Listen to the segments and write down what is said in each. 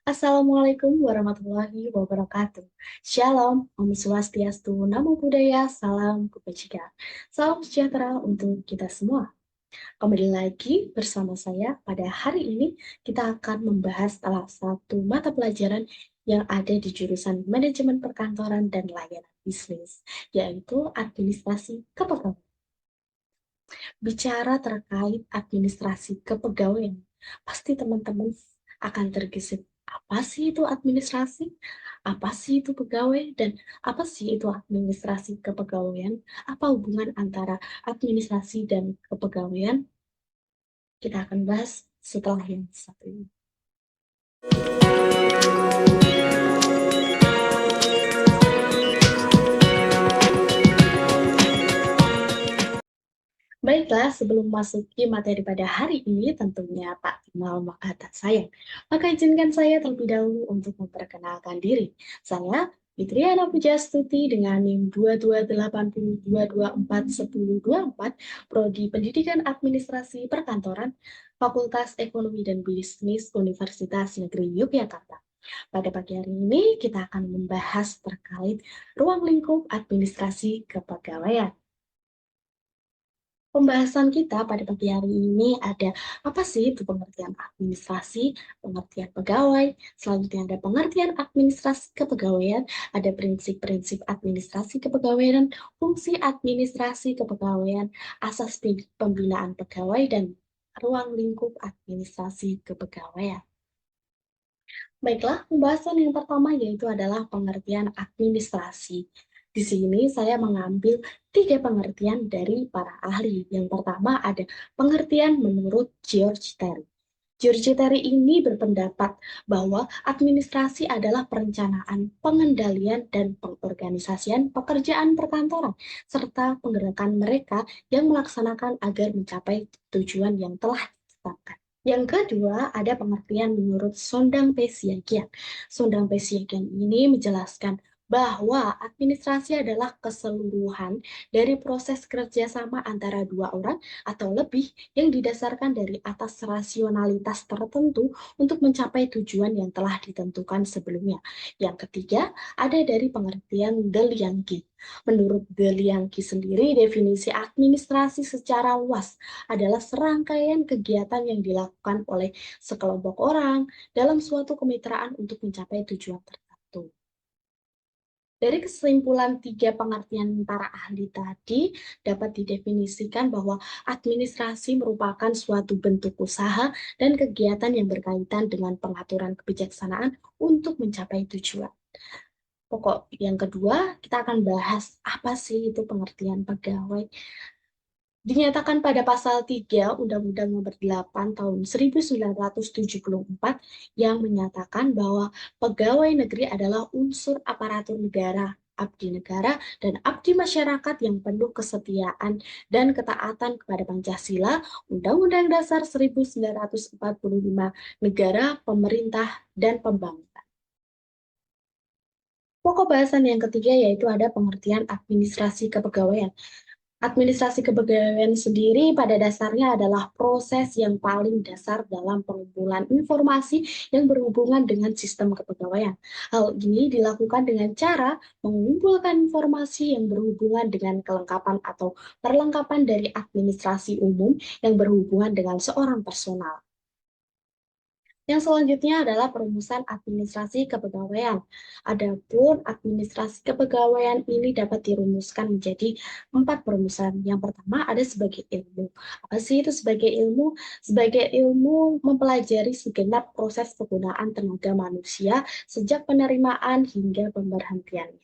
Assalamualaikum warahmatullahi wabarakatuh. Shalom, Om Swastiastu, Namo Buddhaya, Salam Kebajikan. Salam sejahtera untuk kita semua. Kembali lagi bersama saya pada hari ini, kita akan membahas salah satu mata pelajaran yang ada di jurusan Manajemen Perkantoran dan Layanan Bisnis, yaitu Administrasi Kepegawaian. Bicara terkait administrasi kepegawaian, pasti teman-teman akan tergesit, apa sih itu administrasi? Apa sih itu pegawai? Dan apa sih itu administrasi kepegawaian? Apa hubungan antara administrasi dan kepegawaian? Kita akan bahas setelah yang satu ini. Baiklah, sebelum masuki materi pada hari ini, tentunya tak kenal maka tak sayang. Maka izinkan saya terlebih dahulu untuk memperkenalkan diri. Saya Fitriana Pujastuti dengan NIM 228022241024, Prodi Pendidikan Administrasi Perkantoran, Fakultas Ekonomi dan Bisnis Universitas Negeri Yogyakarta. Pada pagi hari ini, kita akan membahas terkait ruang lingkup administrasi kepegawaian. Pembahasan kita pada pagi hari ini ada apa sih itu pengertian administrasi, pengertian pegawai, selanjutnya ada pengertian administrasi kepegawaian, ada prinsip-prinsip administrasi kepegawaian, fungsi administrasi kepegawaian, asas pembinaan pegawai, dan ruang lingkup administrasi kepegawaian. Baiklah, pembahasan yang pertama yaitu adalah pengertian administrasi. Di sini saya mengambil 3 pengertian dari para ahli. Yang pertama ada pengertian menurut George Terry. George Terry ini berpendapat bahwa administrasi adalah perencanaan, pengendalian, dan pengorganisasian pekerjaan perkantoran, serta penggerakan mereka yang melaksanakan agar mencapai tujuan yang telah ditetapkan. Yang kedua, ada pengertian menurut Sondang P. Siagian. Sondang P. Siagian ini menjelaskan bahwa administrasi adalah keseluruhan dari proses kerjasama antara dua orang atau lebih yang didasarkan dari atas rasionalitas tertentu untuk mencapai tujuan yang telah ditentukan sebelumnya. Yang ketiga, ada dari pengertian De Liangqi. Menurut De Liangqi sendiri, definisi administrasi secara luas adalah serangkaian kegiatan yang dilakukan oleh sekelompok orang dalam suatu kemitraan untuk mencapai tujuan tertentu. Dari kesimpulan 3 pengertian para ahli tadi, dapat didefinisikan bahwa administrasi merupakan suatu bentuk usaha dan kegiatan yang berkaitan dengan pengaturan kebijaksanaan untuk mencapai tujuan. Pokok yang kedua, kita akan bahas apa sih itu pengertian pegawai. Dinyatakan pada pasal 3 Undang-Undang Nomor 8 Tahun 1974 yang menyatakan bahwa pegawai negeri adalah unsur aparatur negara, abdi negara, dan abdi masyarakat yang penuh kesetiaan dan ketaatan kepada Pancasila, Undang-Undang Dasar 1945, negara, pemerintah, dan pembangunan. Pokok bahasan yang ketiga yaitu ada pengertian administrasi kepegawaian. Administrasi kepegawaian sendiri pada dasarnya adalah proses yang paling dasar dalam pengumpulan informasi yang berhubungan dengan sistem kepegawaian. Hal ini dilakukan dengan cara mengumpulkan informasi yang berhubungan dengan kelengkapan atau perlengkapan dari administrasi umum yang berhubungan dengan seorang personal. Yang selanjutnya adalah perumusan administrasi kepegawaian. Adapun administrasi kepegawaian ini dapat dirumuskan menjadi 4 perumusan. Yang pertama ada sebagai ilmu. Apa sih itu sebagai ilmu? Sebagai ilmu mempelajari segenap proses penggunaan tenaga manusia sejak penerimaan hingga pemberhentiannya.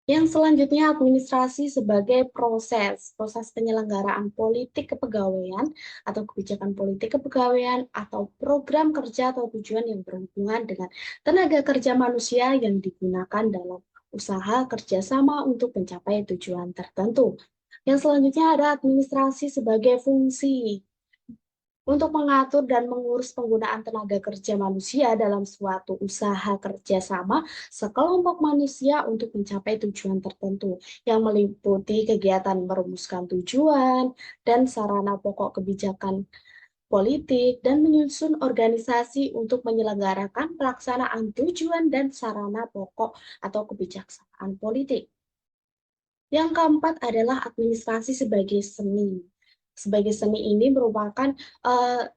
Yang selanjutnya administrasi sebagai proses penyelenggaraan politik kepegawaian atau kebijakan politik kepegawaian atau program kerja atau tujuan yang berhubungan dengan tenaga kerja manusia yang digunakan dalam usaha kerjasama untuk mencapai tujuan tertentu. Yang selanjutnya ada administrasi sebagai fungsi untuk mengatur dan mengurus penggunaan tenaga kerja manusia dalam suatu usaha kerjasama sekelompok manusia untuk mencapai tujuan tertentu yang meliputi kegiatan merumuskan tujuan dan sarana pokok kebijakan politik, dan menyusun organisasi untuk menyelenggarakan pelaksanaan tujuan dan sarana pokok atau kebijaksanaan politik. Yang keempat adalah administrasi sebagai seni. Sebagai seni ini merupakan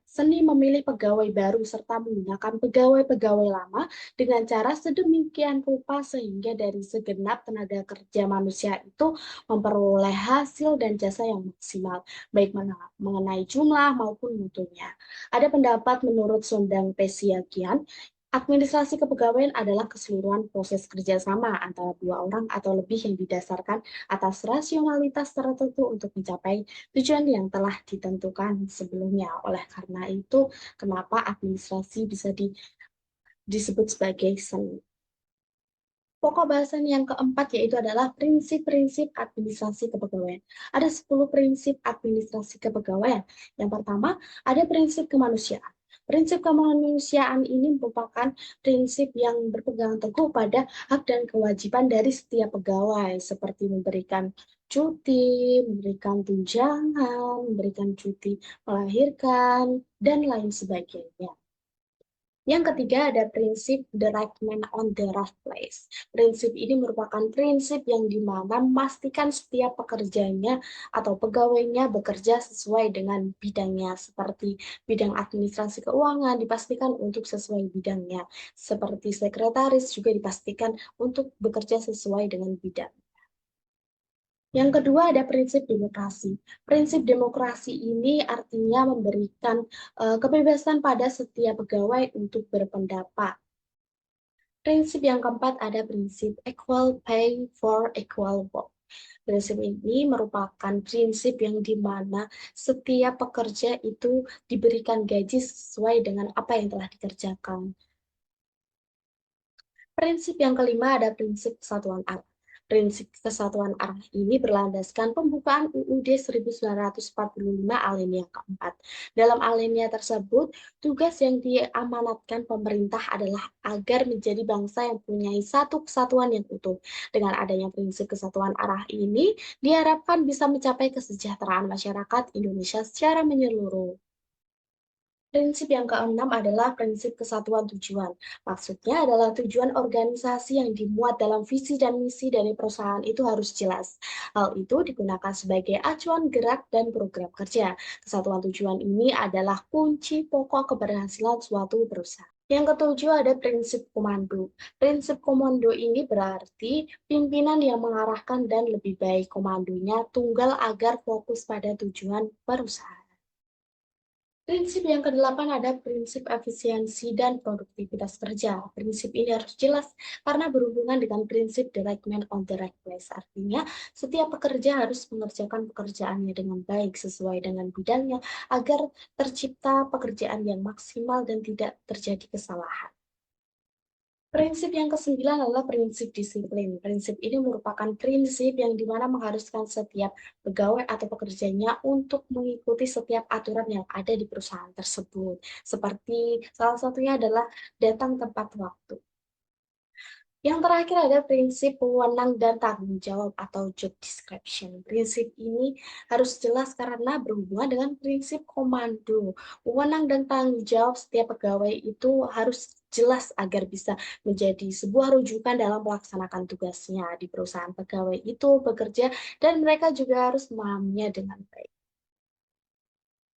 seni memilih pegawai baru serta menggunakan pegawai-pegawai lama dengan cara sedemikian rupa sehingga dari segenap tenaga kerja manusia itu memperoleh hasil dan jasa yang maksimal, baik mengenai jumlah maupun mutunya. Ada pendapat menurut Sundang Pesiagian, administrasi kepegawaian adalah keseluruhan proses kerjasama antara dua orang atau lebih yang didasarkan atas rasionalitas tertentu untuk mencapai tujuan yang telah ditentukan sebelumnya. Oleh karena itu, kenapa administrasi bisa disebut sebagai seni. Pokok bahasan yang keempat yaitu adalah prinsip-prinsip administrasi kepegawaian. Ada 10 prinsip administrasi kepegawaian. Yang pertama, ada prinsip kemanusiaan. Prinsip kemanusiaan ini merupakan prinsip yang berpegang teguh pada hak dan kewajiban dari setiap pegawai, seperti memberikan cuti, memberikan tunjangan, memberikan cuti melahirkan, dan lain sebagainya. Yang ketiga ada prinsip the right man on the right place. Prinsip ini merupakan prinsip yang dimana memastikan setiap pekerjanya atau pegawainya bekerja sesuai dengan bidangnya, seperti bidang administrasi keuangan dipastikan untuk sesuai bidangnya, seperti sekretaris juga dipastikan untuk bekerja sesuai dengan bidang. Yang kedua ada prinsip demokrasi. Prinsip demokrasi ini artinya memberikan kebebasan pada setiap pegawai untuk berpendapat. Prinsip yang keempat ada prinsip equal pay for equal work. Prinsip ini merupakan prinsip yang dimana setiap pekerja itu diberikan gaji sesuai dengan apa yang telah dikerjakan. Prinsip yang kelima ada prinsip kesatuan arah. Prinsip kesatuan arah ini berlandaskan pembukaan UUD 1945 alinea keempat. Dalam alinea tersebut, tugas yang diamanatkan pemerintah adalah agar menjadi bangsa yang punya satu kesatuan yang utuh. Dengan adanya prinsip kesatuan arah ini, diharapkan bisa mencapai kesejahteraan masyarakat Indonesia secara menyeluruh. Prinsip yang keenam adalah prinsip kesatuan tujuan. Maksudnya adalah tujuan organisasi yang dimuat dalam visi dan misi dari perusahaan itu harus jelas. Hal itu digunakan sebagai acuan gerak dan program kerja. Kesatuan tujuan ini adalah kunci pokok keberhasilan suatu perusahaan. Yang ketujuh ada prinsip komando. Prinsip komando ini berarti pimpinan yang mengarahkan dan lebih baik komandonya tunggal agar fokus pada tujuan perusahaan. Prinsip yang kedelapan ada prinsip efisiensi dan produktivitas kerja. Prinsip ini harus jelas karena berhubungan dengan prinsip the right man on the right place. Artinya, setiap pekerja harus mengerjakan pekerjaannya dengan baik sesuai dengan bidangnya agar tercipta pekerjaan yang maksimal dan tidak terjadi kesalahan. Prinsip yang kesembilan adalah prinsip disiplin. Prinsip ini merupakan prinsip yang dimana mengharuskan setiap pegawai atau pekerjanya untuk mengikuti setiap aturan yang ada di perusahaan tersebut. Seperti salah satunya adalah datang tepat waktu. Yang terakhir ada prinsip wewenang dan tanggung jawab atau job description. Prinsip ini harus jelas karena berhubungan dengan prinsip komando. Wewenang dan tanggung jawab setiap pegawai itu harus jelas agar bisa menjadi sebuah rujukan dalam melaksanakan tugasnya di perusahaan pegawai itu bekerja dan mereka juga harus memahaminya dengan baik.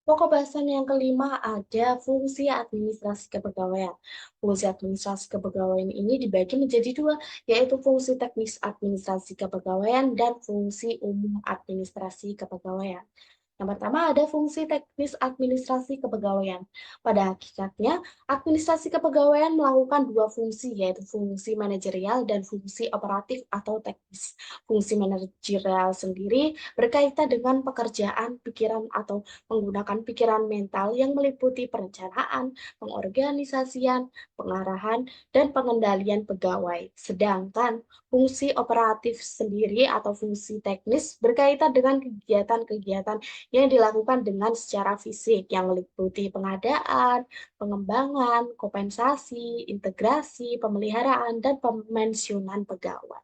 Pokok bahasan yang kelima ada fungsi administrasi kepegawaian. Fungsi administrasi kepegawaian ini dibagi menjadi dua, yaitu fungsi teknis administrasi kepegawaian dan fungsi umum administrasi kepegawaian. Yang pertama ada fungsi teknis administrasi kepegawaian. Pada hakikatnya, administrasi kepegawaian melakukan dua fungsi, yaitu fungsi manajerial dan fungsi operatif atau teknis. Fungsi manajerial sendiri berkaitan dengan pekerjaan, pikiran, atau menggunakan pikiran mental yang meliputi perencanaan, pengorganisasian, pengarahan, dan pengendalian pegawai. Sedangkan fungsi operatif sendiri atau fungsi teknis berkaitan dengan kegiatan-kegiatan yang dilakukan dengan secara fisik yang meliputi pengadaan, pengembangan, kompensasi, integrasi, pemeliharaan, dan pemensiunan pegawai.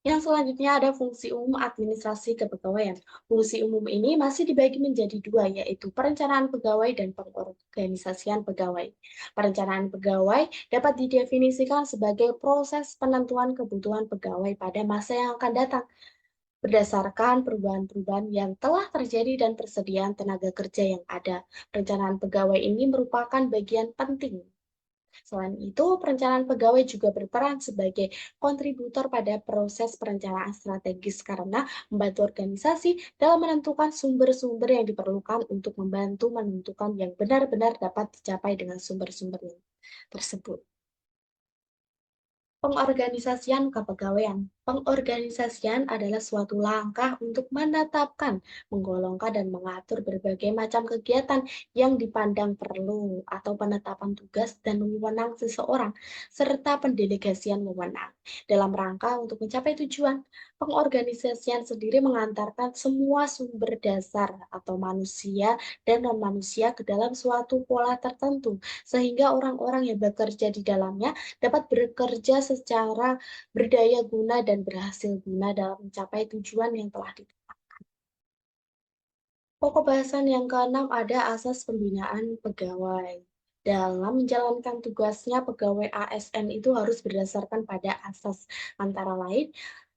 Yang selanjutnya ada fungsi umum administrasi kepegawaian. Fungsi umum ini masih dibagi menjadi dua, yaitu perencanaan pegawai dan pengorganisasian pegawai. Perencanaan pegawai dapat didefinisikan sebagai proses penentuan kebutuhan pegawai pada masa yang akan datang, berdasarkan perubahan-perubahan yang telah terjadi dan persediaan tenaga kerja yang ada. Perencanaan pegawai ini merupakan bagian penting. Selain itu, perencanaan pegawai juga berperan sebagai kontributor pada proses perencanaan strategis karena membantu organisasi dalam menentukan sumber-sumber yang diperlukan untuk membantu menentukan yang benar-benar dapat dicapai dengan sumber-sumber yang tersebut. Pengorganisasian kepegawaian. Pengorganisasian adalah suatu langkah untuk menetapkan, menggolongkan, dan mengatur berbagai macam kegiatan yang dipandang perlu atau penetapan tugas dan wewenang seseorang, serta pendelegasian wewenang. Dalam rangka untuk mencapai tujuan, pengorganisasian sendiri mengantarkan semua sumber dasar atau manusia dan non-manusia ke dalam suatu pola tertentu, sehingga orang-orang yang bekerja di dalamnya dapat bekerja secara berdaya guna dan berhasil guna dalam mencapai tujuan yang telah ditetapkan. Pokok bahasan yang keenam ada asas pembinaan pegawai. Dalam menjalankan tugasnya, pegawai ASN itu harus berdasarkan pada asas antara lain.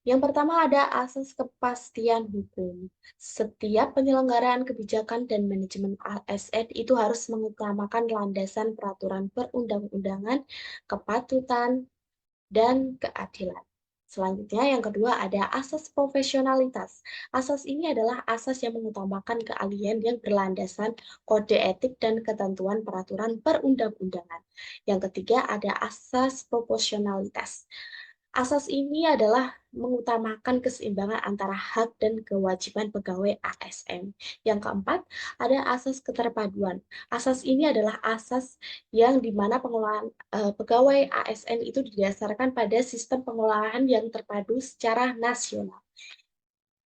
Yang pertama ada asas kepastian hukum. Setiap penyelenggaraan kebijakan dan manajemen ASN itu harus mengutamakan landasan peraturan perundang-undangan, kepatutan, dan keadilan. Selanjutnya, yang kedua ada asas profesionalitas. Asas ini adalah asas yang mengutamakan keahlian yang berlandasan kode etik dan ketentuan peraturan perundang-undangan. Yang ketiga ada asas proporsionalitas. Asas ini adalah mengutamakan keseimbangan antara hak dan kewajiban pegawai ASN. Yang keempat, ada asas keterpaduan. Asas ini adalah asas yang dimana pengelolaan pegawai ASN itu didasarkan pada sistem pengolahan yang terpadu secara nasional.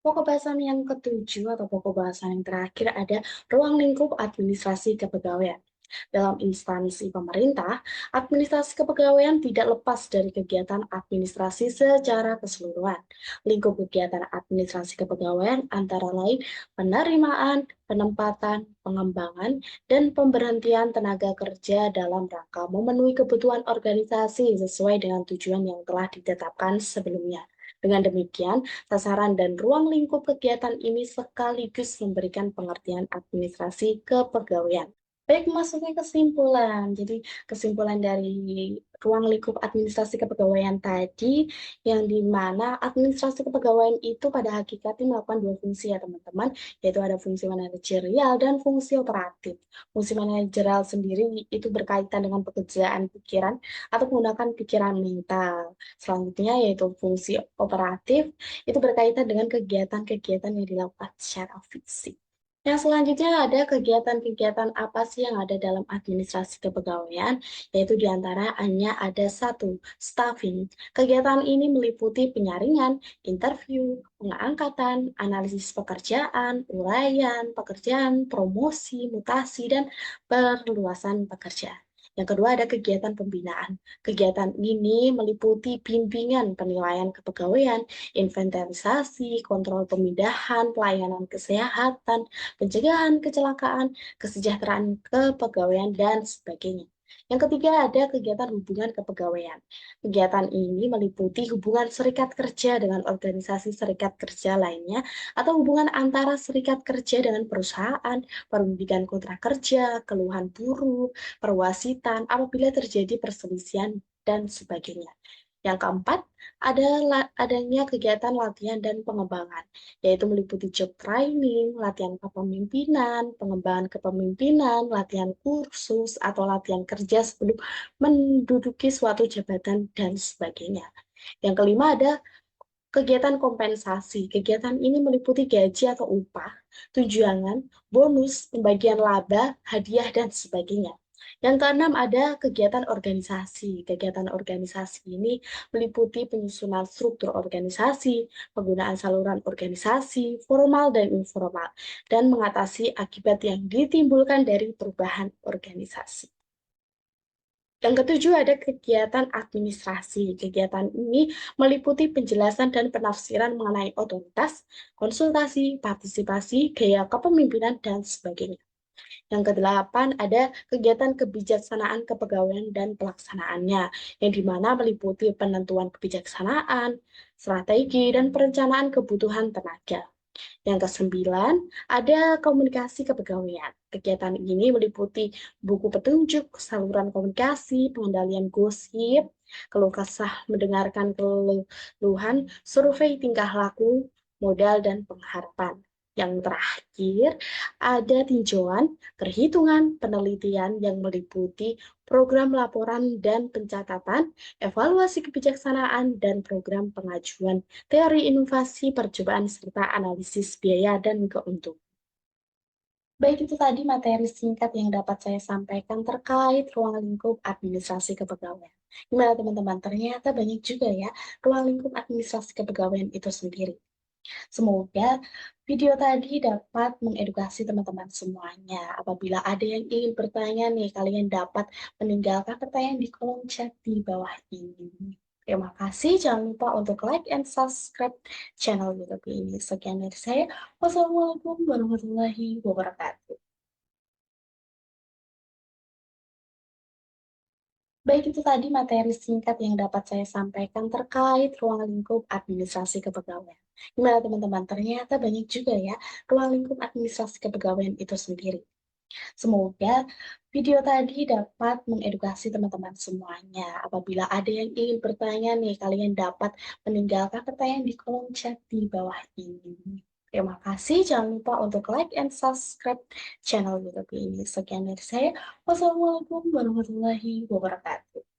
Pokok bahasan yang ketujuh atau pokok bahasan yang terakhir ada ruang lingkup administrasi kepegawaian. Dalam instansi pemerintah, administrasi kepegawaian tidak lepas dari kegiatan administrasi secara keseluruhan. Lingkup kegiatan administrasi kepegawaian antara lain penerimaan, penempatan, pengembangan, dan pemberhentian tenaga kerja dalam rangka memenuhi kebutuhan organisasi sesuai dengan tujuan yang telah ditetapkan sebelumnya. Dengan demikian, sasaran dan ruang lingkup kegiatan ini sekaligus memberikan pengertian administrasi kepegawaian. Baik, memasuki kesimpulan. Jadi, kesimpulan dari ruang lingkup administrasi kepegawaian tadi, yang di mana administrasi kepegawaian itu pada hakikatnya melakukan dua fungsi ya teman-teman, yaitu ada fungsi manajerial dan fungsi operatif. Fungsi manajerial sendiri itu berkaitan dengan pekerjaan pikiran atau menggunakan pikiran mental. Selanjutnya yaitu fungsi operatif, itu berkaitan dengan kegiatan-kegiatan yang dilakukan secara fisik. Yang selanjutnya ada kegiatan-kegiatan apa sih yang ada dalam administrasi kepegawaian, yaitu diantaranya ada satu, staffing. Kegiatan ini meliputi penyaringan, interview, pengangkatan, analisis pekerjaan, uraian pekerjaan, promosi, mutasi, dan perluasan pekerjaan. Yang kedua ada kegiatan pembinaan. Kegiatan ini meliputi bimbingan penilaian kepegawaian, inventarisasi, kontrol pemindahan, pelayanan kesehatan, pencegahan kecelakaan, kesejahteraan kepegawaian, dan sebagainya. Yang ketiga ada kegiatan hubungan kepegawaian. Kegiatan ini meliputi hubungan serikat kerja dengan organisasi serikat kerja lainnya atau hubungan antara serikat kerja dengan perusahaan, perundingan kontrak kerja, keluhan buruh, perwasitan apabila terjadi perselisihan, dan sebagainya. Yang keempat, adanya kegiatan latihan dan pengembangan, yaitu meliputi job training, latihan kepemimpinan, pengembangan kepemimpinan, latihan kursus, atau latihan kerja sebelum menduduki suatu jabatan, dan sebagainya. Yang kelima ada kegiatan kompensasi. Kegiatan ini meliputi gaji atau upah, tunjangan, bonus, pembagian laba, hadiah, dan sebagainya. Yang keenam ada kegiatan organisasi. Kegiatan organisasi ini meliputi penyusunan struktur organisasi, penggunaan saluran organisasi, formal dan informal, dan mengatasi akibat yang ditimbulkan dari perubahan organisasi. Yang ketujuh ada kegiatan administrasi. Kegiatan ini meliputi penjelasan dan penafsiran mengenai otoritas, konsultasi, partisipasi, gaya kepemimpinan, dan sebagainya. Yang kedelapan ada kegiatan kebijaksanaan kepegawaian dan pelaksanaannya, yang dimana meliputi penentuan kebijaksanaan, strategi, dan perencanaan kebutuhan tenaga. Yang kesembilan, ada komunikasi kepegawaian. Kegiatan ini meliputi buku petunjuk, saluran komunikasi, pengendalian gosip, keluh kesah, mendengarkan keluhan, survei tingkah laku, modal, dan pengharapan. Yang terakhir, ada tinjauan, perhitungan, penelitian yang meliputi program laporan dan pencatatan, evaluasi kebijaksanaan, dan program pengajuan teori inovasi, percobaan, serta analisis biaya dan keuntungan. Baik, itu tadi materi singkat yang dapat saya sampaikan terkait ruang lingkup administrasi kepegawaian. Gimana teman-teman? Ternyata banyak juga ya ruang lingkup administrasi kepegawaian itu sendiri. Semoga video tadi dapat mengedukasi teman-teman semuanya. Apabila ada yang ingin bertanya nih, kalian dapat meninggalkan pertanyaan di kolom chat di bawah ini. Terima kasih, jangan lupa untuk like and subscribe channel YouTube ini. Sekian dari saya. Wassalamualaikum warahmatullahi wabarakatuh. Baik, itu tadi materi singkat yang dapat saya sampaikan terkait ruang lingkup administrasi kepegawaian. Gimana teman-teman? Ternyata banyak juga ya ruang lingkup administrasi kepegawaian itu sendiri. Semoga video tadi dapat mengedukasi teman-teman semuanya. Apabila ada yang ingin bertanya nih, kalian dapat meninggalkan pertanyaan di kolom chat di bawah ini. Terima kasih, jangan lupa untuk like and subscribe channel YouTube ini. Sekian dari saya. Wassalamualaikum warahmatullahi wabarakatuh.